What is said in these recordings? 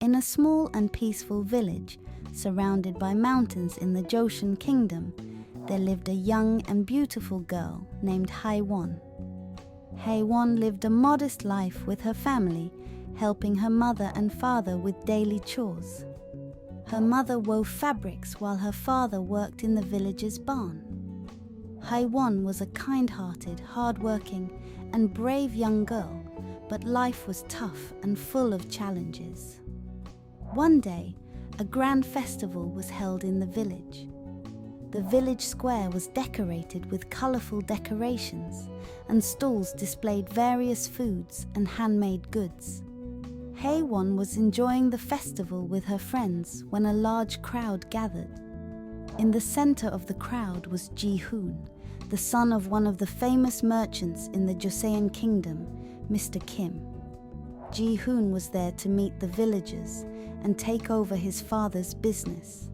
In a small and peaceful village, surrounded by mountains in the Joseon Kingdom, there lived a young and beautiful girl named Hae-won. Hae-won lived a modest life with her family, helping her mother and father with daily chores. Her mother wove fabrics while her father worked in the village's barn. Hae-won was a kind-hearted, hard-working, and brave young girl, but life was tough and full of challenges. One day, a grand festival was held in the village. The village square was decorated with colorful decorations, and stalls displayed various foods and handmade goods. Hae-won was enjoying the festival with her friends when a large crowd gathered. In the center of the crowd was Ji-hoon, the son of one of the famous merchants in the Joseon Kingdom, Mr. Kim. Ji-hoon was there to meet the villagers and take over his father's business.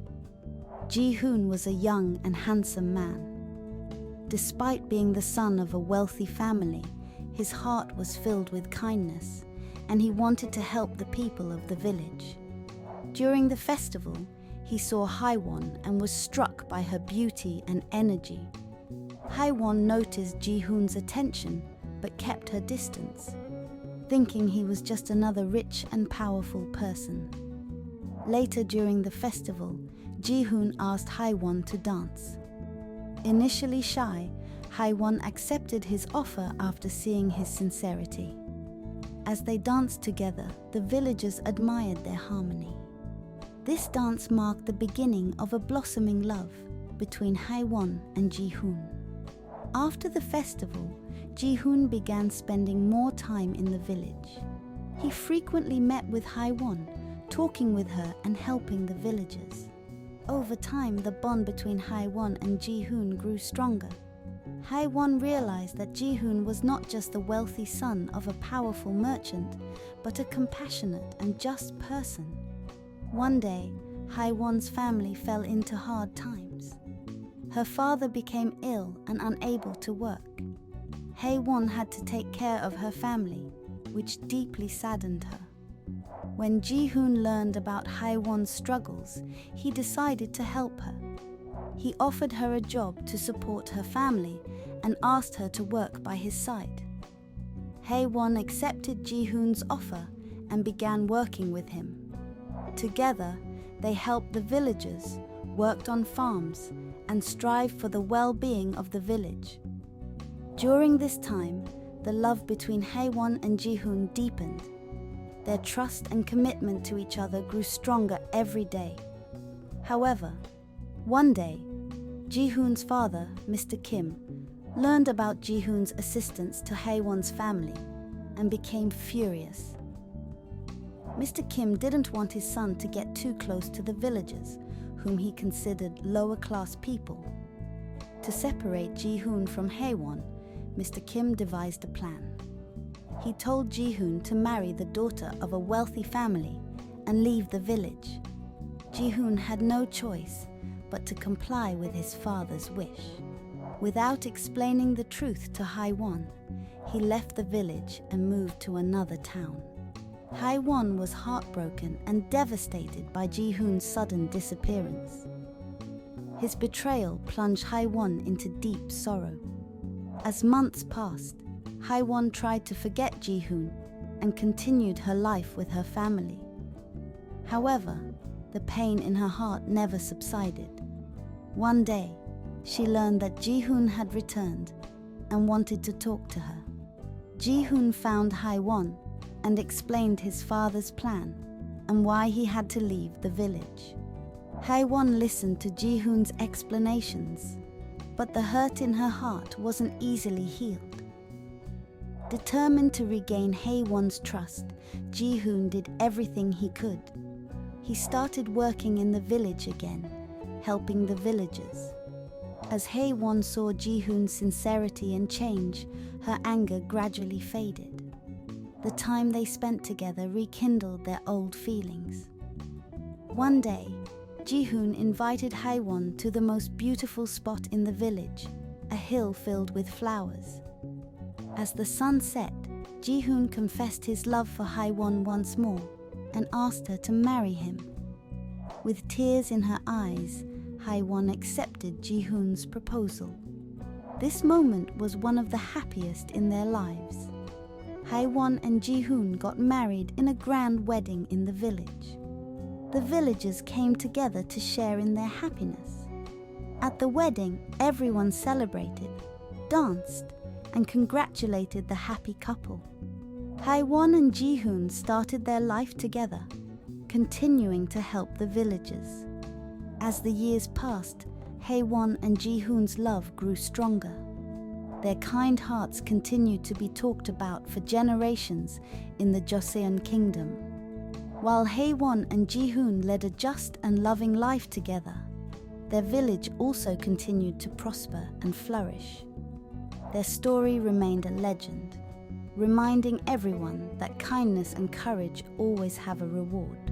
Ji-hoon was a young and handsome man. Despite being the son of a wealthy family, his heart was filled with kindness, and he wanted to help the people of the village. During the festival, he saw Hae-won and was struck by her beauty and energy. Hae-won noticed Ji-hoon's attention but kept her distance, thinking he was just another rich and powerful person. Later during the festival, Ji-hoon asked Hae-won to dance. Initially shy, Hae-won accepted his offer after seeing his sincerity. As they danced together, the villagers admired their harmony. This dance marked the beginning of a blossoming love between Hae-won and Ji-hoon. After the festival, Ji-hoon began spending more time in the village. He frequently met with Hae-won, talking with her and helping the villagers. Over time, the bond between Hae-won and Ji-hoon grew stronger. Hae-won realized that Ji-hoon was not just the wealthy son of a powerful merchant, but a compassionate and just person. One day, Hae-won's family fell into hard times. Her father became ill and unable to work. Hae-won had to take care of her family, which deeply saddened her. When Ji-hoon learned about Hae-won's struggles, he decided to help her. He offered her a job to support her family and asked her to work by his side. Hae-won accepted Ji-hoon's offer and began working with him. Together, they helped the villagers, worked on farms, and strived for the well-being of the village. During this time, the love between Hae-won and Ji-hoon deepened. Their trust and commitment to each other grew stronger every day. However, one day, Ji-hoon's father, Mr. Kim, learned about Ji-hoon's assistance to Hae-won's family and became furious. Mr. Kim didn't want his son to get too close to the villagers, whom he considered lower-class people. To separate Ji-hoon from Hae-won, Mr. Kim devised a plan. He told Ji-hoon to marry the daughter of a wealthy family and leave the village. Ji-hoon had no choice but to comply with his father's wish. Without explaining the truth to Hae-won, he left the village and moved to another town. Hae-won was heartbroken and devastated by Ji-hoon's sudden disappearance. His betrayal plunged Hae-won into deep sorrow. As months passed, Hae-won tried to forget Ji-hoon and continued her life with her family. However, the pain in her heart never subsided. One day, she learned that Ji-hoon had returned and wanted to talk to her. Ji-hoon found Hae-won and explained his father's plan and why he had to leave the village. Hae-won listened to Ji-hoon's explanations, but the hurt in her heart wasn't easily healed. Determined to regain Hae-won's trust, Ji-hoon did everything he could. He started working in the village again, helping the villagers. As Hae-won saw Ji-hoon's sincerity and change, her anger gradually faded. The time they spent together rekindled their old feelings. One day, Ji-hoon invited Hae-won to the most beautiful spot in the village, a hill filled with flowers. As the sun set, Ji-hoon confessed his love for Hae-won once more. and asked her to marry him. With tears in her eyes, Hae-won accepted Ji-hoon's proposal. This moment was one of the happiest in their lives. Hae-won and Ji-hoon got married in a grand wedding in the village. The villagers came together to share in their happiness. At the wedding, everyone celebrated, danced, and congratulated the happy couple. Hae-won and Ji-hoon started their life together, continuing to help the villagers. As the years passed, Hae-won and Ji-hoon's love grew stronger. Their kind hearts continued to be talked about for generations in the Joseon Kingdom. While Hae-won and Ji-hoon led a just and loving life together, their village also continued to prosper and flourish. Their story remained a legend, reminding everyone that kindness and courage always have a reward.